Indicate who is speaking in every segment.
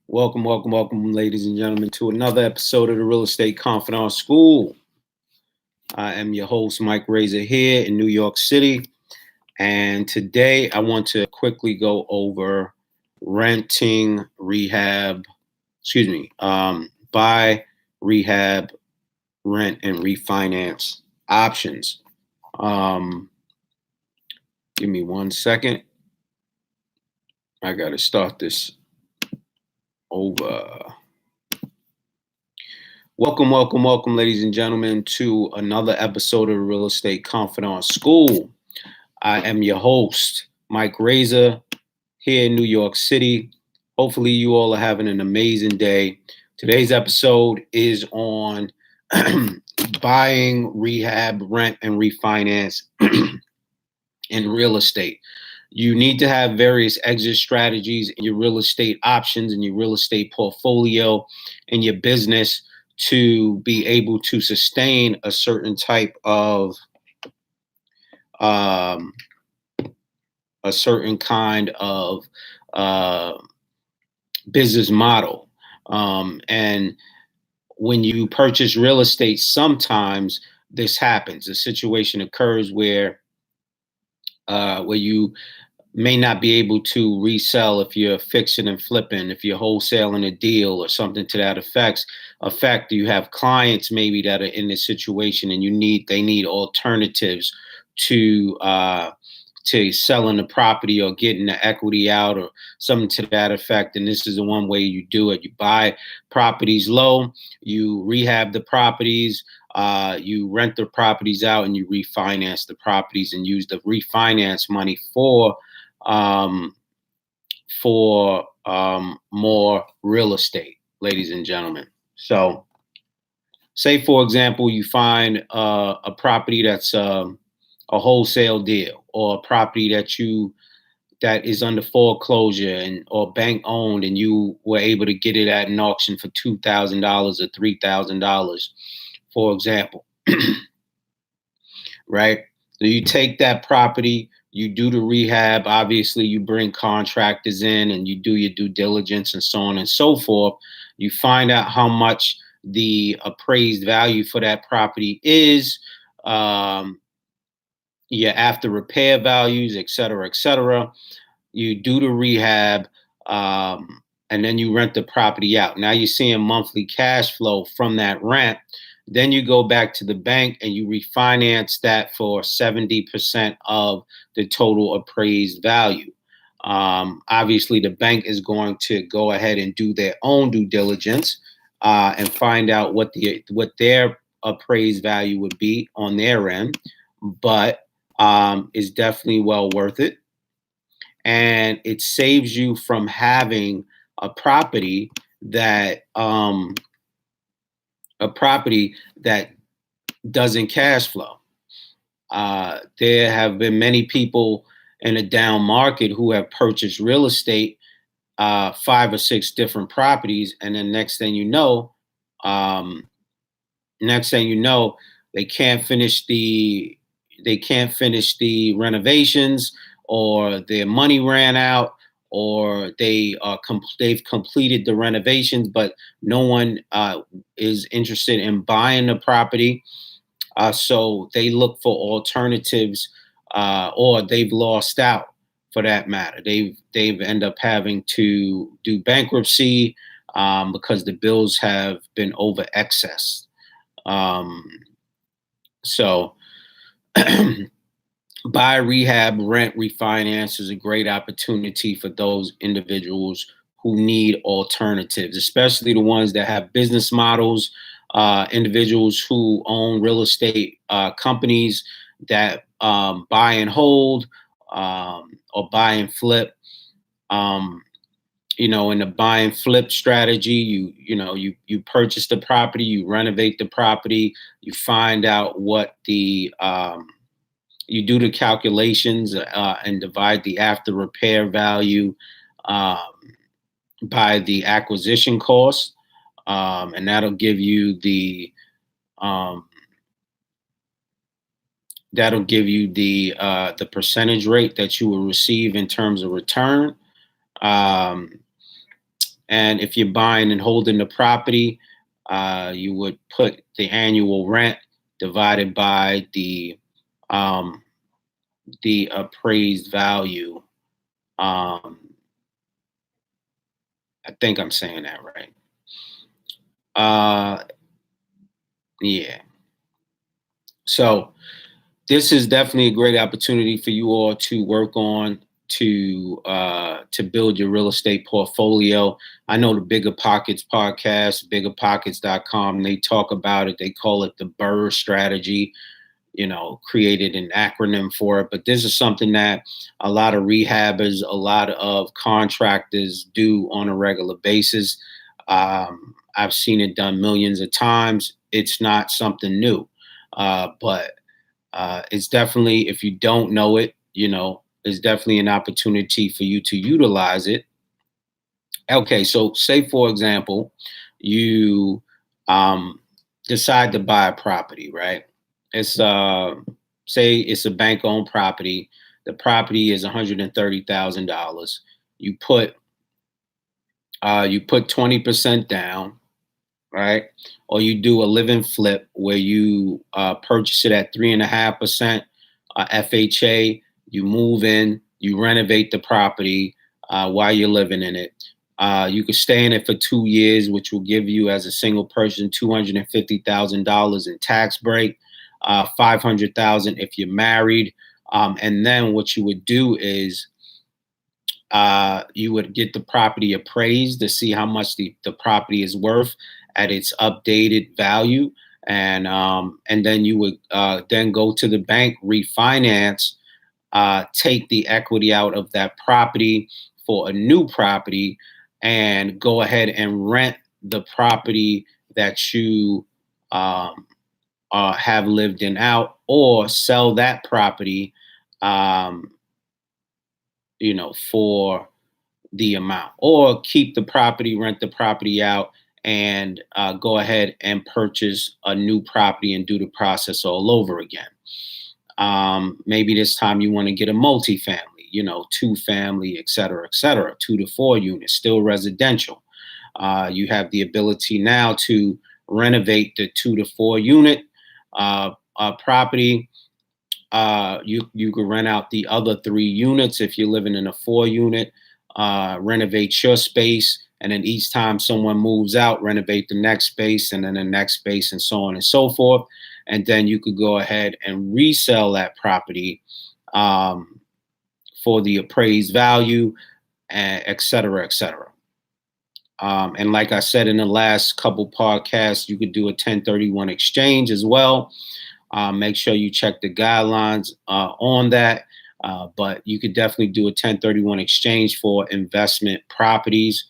Speaker 1: Welcome, ladies and gentlemen, to another episode of the Real Estate Confidant School. I am your host, Mike Razor, here in New York City. And today I want to quickly go over renting, rehab, buy, rehab, rent, and refinance options. Give me 1 second. I got to start this over. Welcome, ladies and gentlemen, to another episode of the Real Estate Confidant School. I am your host, Mike Razor, here in New York City. Hopefully, you all are having an amazing day. Today's episode is on buying, rehab, rent, and refinance in real estate. You need to have various exit strategies in your real estate options and your real estate portfolio and your business to be able to sustain a certain type of a certain kind of business model. And when you purchase real estate, sometimes this happens. A situation occurs where you may not be able to resell if you're fixing and flipping, if you're wholesaling a deal or something to that effect. You have clients maybe that are in this situation and they need alternatives to selling the property or getting the equity out or something to that effect. And this is the one way you do it. You buy properties low, you rehab the properties, you rent the properties out, and you refinance the properties and use the refinance money for more real estate, ladies and gentlemen. So, say for example, you find a property that's a wholesale deal, or a property that is under foreclosure or bank owned, and you were able to get it at an auction for $2,000 or $3,000, for example. Right? So you take that property, you do the rehab. Obviously, you bring contractors in and you do your due diligence and so on and so forth. You find out how much the appraised value for that property is, your after repair values, et cetera, et cetera. You do the rehab, and then you rent the property out. Now you're seeing monthly cash flow from that rent. Then you go back to the bank and you refinance that for 70% of the total appraised value. Obviously, the bank is going to go ahead and do their own due diligence and find out what their appraised value would be on their end, but it's definitely well worth it. And it saves you from having a property that doesn't cash flow. There have been many people in a down market who have purchased real estate, 5 or 6 different properties, and then next thing you know, they can't finish the renovations, or their money ran out, or they've completed the renovations, but no one is interested in buying the property. So they look for alternatives, or they've lost out. For that matter, they've end up having to do bankruptcy because the bills have been over excess. So buy, rehab, rent, refinance is a great opportunity for those individuals who need alternatives, especially the ones that have business models, individuals who own real estate companies that buy and hold, or buy and flip. In the buy and flip strategy, you purchase the property, you renovate the property, you find out what you do the calculations and divide the after repair value by the acquisition cost, and that'll give you the percentage rate that you will receive in terms of return. And if you're buying and holding the property, you would put the annual rent divided by um, the appraised value. I think I'm saying that right. Uh, yeah. So this is definitely a great opportunity for you all to work on to build your real estate portfolio. I know the Bigger Pockets podcast, biggerpockets.com, they talk about it. They call it the BRRRR strategy, created an acronym for it. But this is something that a lot of rehabbers, a lot of contractors do on a regular basis. I've seen it done millions of times. It's not something new, but it's definitely, if you don't know it, it's definitely an opportunity for you to utilize it. Okay, so say for example, you um, decide to buy a property, right? It's say it's a bank owned property. The property is $130,000. You put 20% down, right? Or you do a live and flip where you purchase it at 3.5% FHA. You move in, you renovate the property while you're living in it. You could stay in it for 2 years, which will give you, as a single person, $250,000 in tax break, 500,000 if you're married. And then what you would do is you would get the property appraised to see how much the property is worth at its updated value. And then you would then go to the bank, refinance, take the equity out of that property for a new property, and go ahead and rent the property that you have lived in out, or sell that property, um, for the amount, or keep the property, rent the property out, and go ahead and purchase a new property and do the process all over again. Maybe this time you want to get a multifamily, two family, et cetera, 2 to 4 units, still residential. You have the ability now to renovate the 2 to 4 unit property. You could rent out the other 3 units if you're living in a 4 unit. Renovate your space, and then each time someone moves out, renovate the next space, and then the next space, and so on and so forth. And then you could go ahead and resell that property for the appraised value, et cetera, et cetera. And like I said in the last couple podcasts, you could do a 1031 exchange as well. Make sure you check the guidelines on that. But you could definitely do a 1031 exchange for investment properties.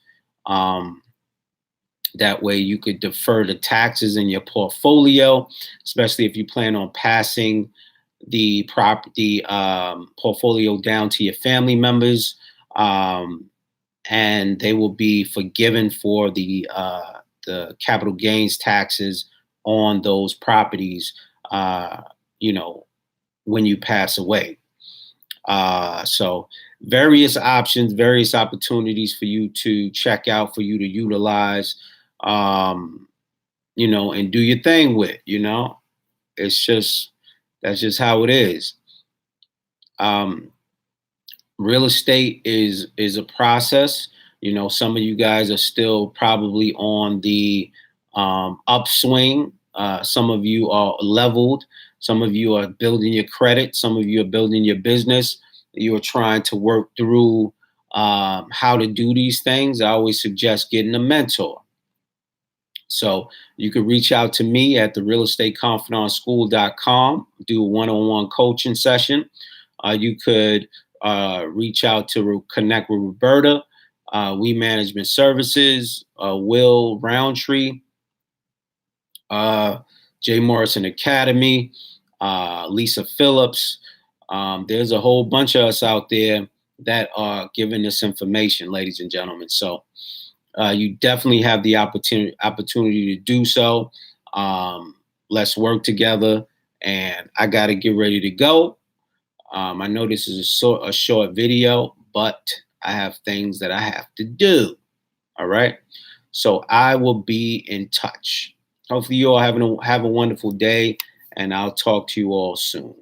Speaker 1: That way you could defer the taxes in your portfolio, especially if you plan on passing the property portfolio down to your family members. And they will be forgiven for the capital gains taxes on those properties, you know, when you pass away. So various options, various opportunities for you to check out, for you to utilize, and do your thing with. It's just, that's just how it is. Um, Real estate is a process. Some of you guys are still probably on the upswing. Some of you are leveled. Some of you are building your credit. Some of you are building your business. You are trying to work through how to do these things. I always suggest getting a mentor. So you could reach out to me at the realestateconfidantschool.com, do a one-on-one coaching session. You could reach out to connect with Roberta, We Management Services, Will Roundtree, Jay Morrison Academy, Lisa Phillips. There's a whole bunch of us out there that are giving this information, ladies and gentlemen. So you definitely have the opportunity to do so. Let's work together. And I got to get ready to go. I know this is a short video, but I have things that I have to do. All right. So I will be in touch. Hopefully, you all have a wonderful day, and I'll talk to you all soon.